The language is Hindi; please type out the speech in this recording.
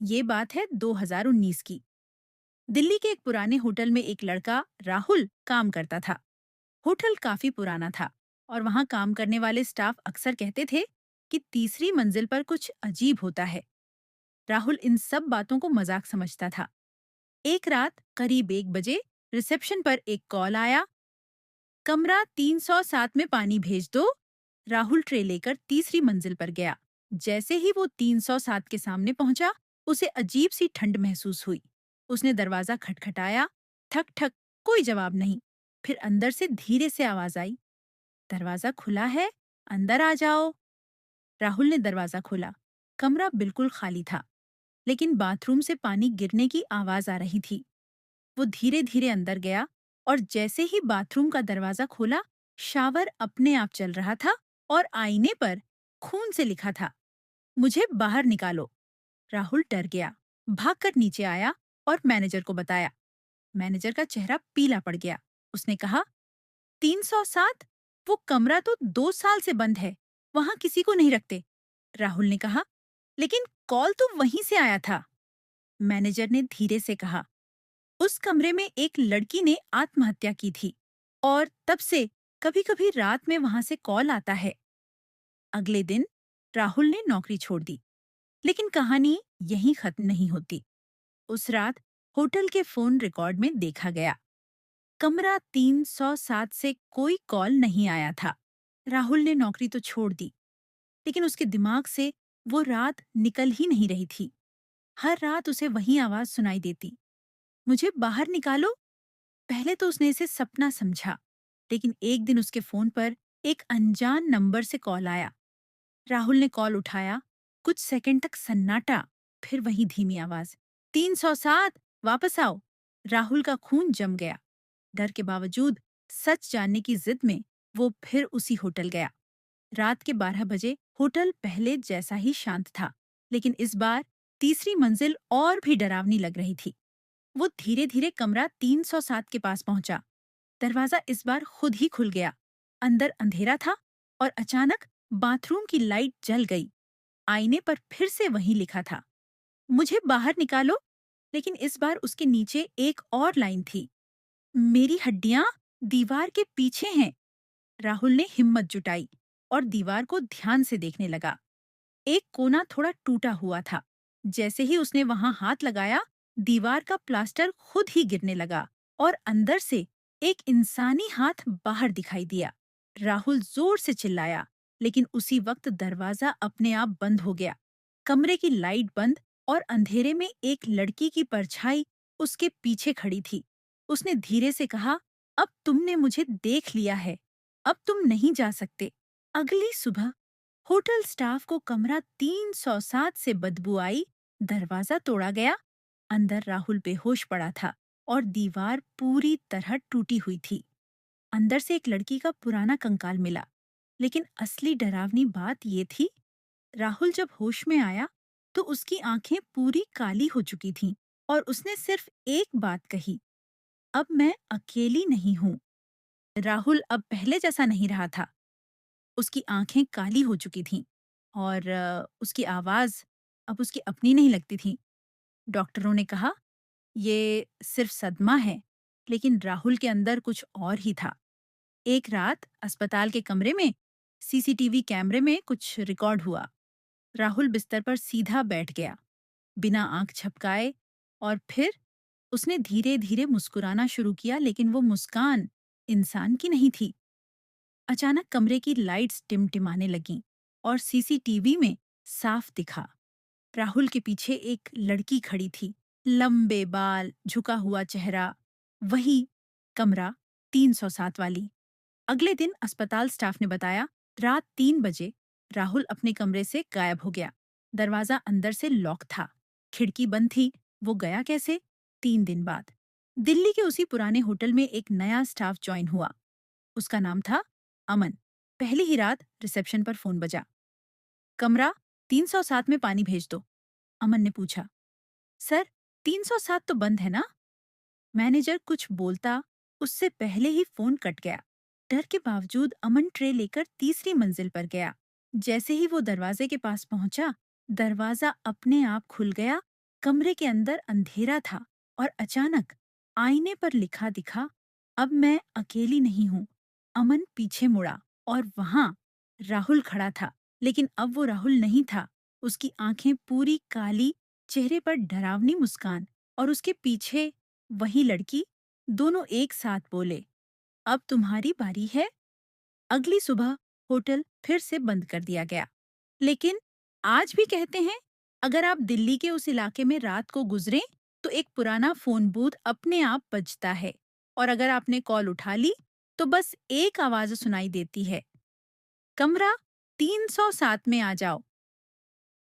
ये बात है 2019 की। दिल्ली के एक पुराने होटल में एक लड़का राहुल काम करता था। होटल काफी पुराना था और वहां काम करने वाले स्टाफ अक्सर कहते थे कि तीसरी मंजिल पर कुछ अजीब होता है। राहुल इन सब बातों को मजाक समझता था। एक रात करीब 1 बजे रिसेप्शन पर एक कॉल आया। कमरा 307 में पानी भेज दो। राहुल ट्रे लेकर तीसरी मंजिल पर गया। जैसे ही वो 307 के सामने पहुंचा, उसे अजीब सी ठंड महसूस हुई। उसने दरवाजा खटखटाया। ठक ठक, कोई जवाब नहीं। फिर अंदर से धीरे से आवाज आई, दरवाजा खुला है, अंदर आ जाओ। राहुल ने दरवाजा खोला। कमरा बिल्कुल खाली था, लेकिन बाथरूम से पानी गिरने की आवाज आ रही थी। वो धीरे धीरे अंदर गया और जैसे ही बाथरूम का दरवाजा खोला, शावर अपने आप चल रहा था और आईने पर खून से लिखा था, मुझे बाहर निकालो। राहुल डर गया, भागकर नीचे आया और मैनेजर को बताया। मैनेजर का चेहरा पीला पड़ गया। उसने कहा, 307? वो कमरा तो 2 साल से बंद है, वहां किसी को नहीं रखते। राहुल ने कहा, लेकिन कॉल तो वहीं से आया था। मैनेजर ने धीरे से कहा, उस कमरे में एक लड़की ने आत्महत्या की थी और तब से कभी कभी रात में वहां से कॉल आता है। अगले दिन राहुल ने नौकरी छोड़ दी, लेकिन कहानी यहीं खत्म नहीं होती। उस रात होटल के फोन रिकॉर्ड में देखा गया, कमरा 307 से कोई कॉल नहीं आया था। राहुल ने नौकरी तो छोड़ दी, लेकिन उसके दिमाग से वो रात निकल ही नहीं रही थी। हर रात उसे वही आवाज सुनाई देती, मुझे बाहर निकालो। पहले तो उसने इसे सपना समझा, लेकिन एक दिन उसके फोन पर एक अनजान नंबर से कॉल आया। राहुल ने कॉल उठाया। कुछ सेकंड तक सन्नाटा, फिर वही धीमी आवाज, 307, वापस आओ। राहुल का खून जम गया। डर के बावजूद सच जानने की जिद में वो फिर उसी होटल गया। रात के 12 बजे होटल पहले जैसा ही शांत था, लेकिन इस बार तीसरी मंजिल और भी डरावनी लग रही थी। वो धीरे धीरे कमरा 307 के पास पहुंचा। दरवाजा इस बार खुद ही खुल गया। अंदर अंधेरा था और अचानक बाथरूम की लाइट जल गई। आईने पर फिर से वही लिखा था, मुझे बाहर निकालो। लेकिन इस बार उसके नीचे एक और लाइन थी, मेरी हड्डियां दीवार के पीछे हैं। राहुल ने हिम्मत जुटाई और दीवार को ध्यान से देखने लगा। एक कोना थोड़ा टूटा हुआ था। जैसे ही उसने वहां हाथ लगाया, दीवार का प्लास्टर खुद ही गिरने लगा और अंदर से एक इंसानी हाथ बाहर दिखाई दिया। राहुल जोर से चिल्लाया, लेकिन उसी वक्त दरवाजा अपने आप बंद हो गया। कमरे की लाइट बंद और अंधेरे में एक लड़की की परछाई उसके पीछे खड़ी थी। उसने धीरे से कहा, अब तुमने मुझे देख लिया है, अब तुम नहीं जा सकते। अगली सुबह होटल स्टाफ को कमरा 307 से बदबू आई। दरवाजा तोड़ा गया। अंदर राहुल बेहोश पड़ा था और दीवार पूरी तरह टूटी हुई थी। अंदर से एक लड़की का पुराना कंकाल मिला। लेकिन असली डरावनी बात ये थी, राहुल जब होश में आया तो उसकी आंखें पूरी काली हो चुकी थीं और उसने सिर्फ एक बात कही, अब मैं अकेली नहीं हूं। राहुल अब पहले जैसा नहीं रहा था। उसकी आंखें काली हो चुकी थीं और उसकी आवाज अब उसकी अपनी नहीं लगती थी। डॉक्टरों ने कहा, ये सिर्फ सदमा है, लेकिन राहुल के अंदर कुछ और ही था। एक रात अस्पताल के कमरे में सीसीटीवी कैमरे में कुछ रिकॉर्ड हुआ। राहुल बिस्तर पर सीधा बैठ गया, बिना आंख झपकाए, और फिर उसने धीरे धीरे मुस्कुराना शुरू किया, लेकिन वो मुस्कान इंसान की नहीं थी। अचानक कमरे की लाइट्स टिमटिमाने लगीं और सीसीटीवी में साफ दिखा, राहुल के पीछे एक लड़की खड़ी थी। लंबे बाल, झुका हुआ चेहरा, वही कमरा 307 वाली। अगले दिन अस्पताल स्टाफ ने बताया, रात 3 बजे राहुल अपने कमरे से गायब हो गया। दरवाजा अंदर से लॉक था, खिड़की बंद थी। वो गया कैसे? 3 दिन बाद दिल्ली के उसी पुराने होटल में एक नया स्टाफ ज्वाइन हुआ। उसका नाम था अमन। पहली ही रात रिसेप्शन पर फोन बजा। कमरा 307 में पानी भेज दो। अमन ने पूछा, सर, 307 तो बंद है ना? मैनेजर कुछ बोलता, उससे पहले ही फोन कट गया। डर के बावजूद अमन ट्रे लेकर तीसरी मंजिल पर गया। जैसे ही वो दरवाजे के पास पहुंचा, दरवाजा अपने आप खुल गया कमरे के अंदर अंधेरा था और अचानक आईने पर लिखा दिखा, अब मैं अकेली नहीं हूँ। अमन पीछे मुड़ा और वहां राहुल खड़ा था, लेकिन अब वो राहुल नहीं था। उसकी आंखें पूरी काली, चेहरे पर डरावनी मुस्कान और उसके पीछे वही लड़की। दोनों एक साथ बोले, अब तुम्हारी बारी है। अगली सुबह होटल फिर से बंद कर दिया गया। लेकिन आज भी कहते हैं, अगर आप दिल्ली के उस इलाके में रात को गुजरें तो एक पुराना फोन बूथ अपने आप बजता है, और अगर आपने कॉल उठा ली तो बस एक आवाज सुनाई देती है, कमरा 307 में आ जाओ।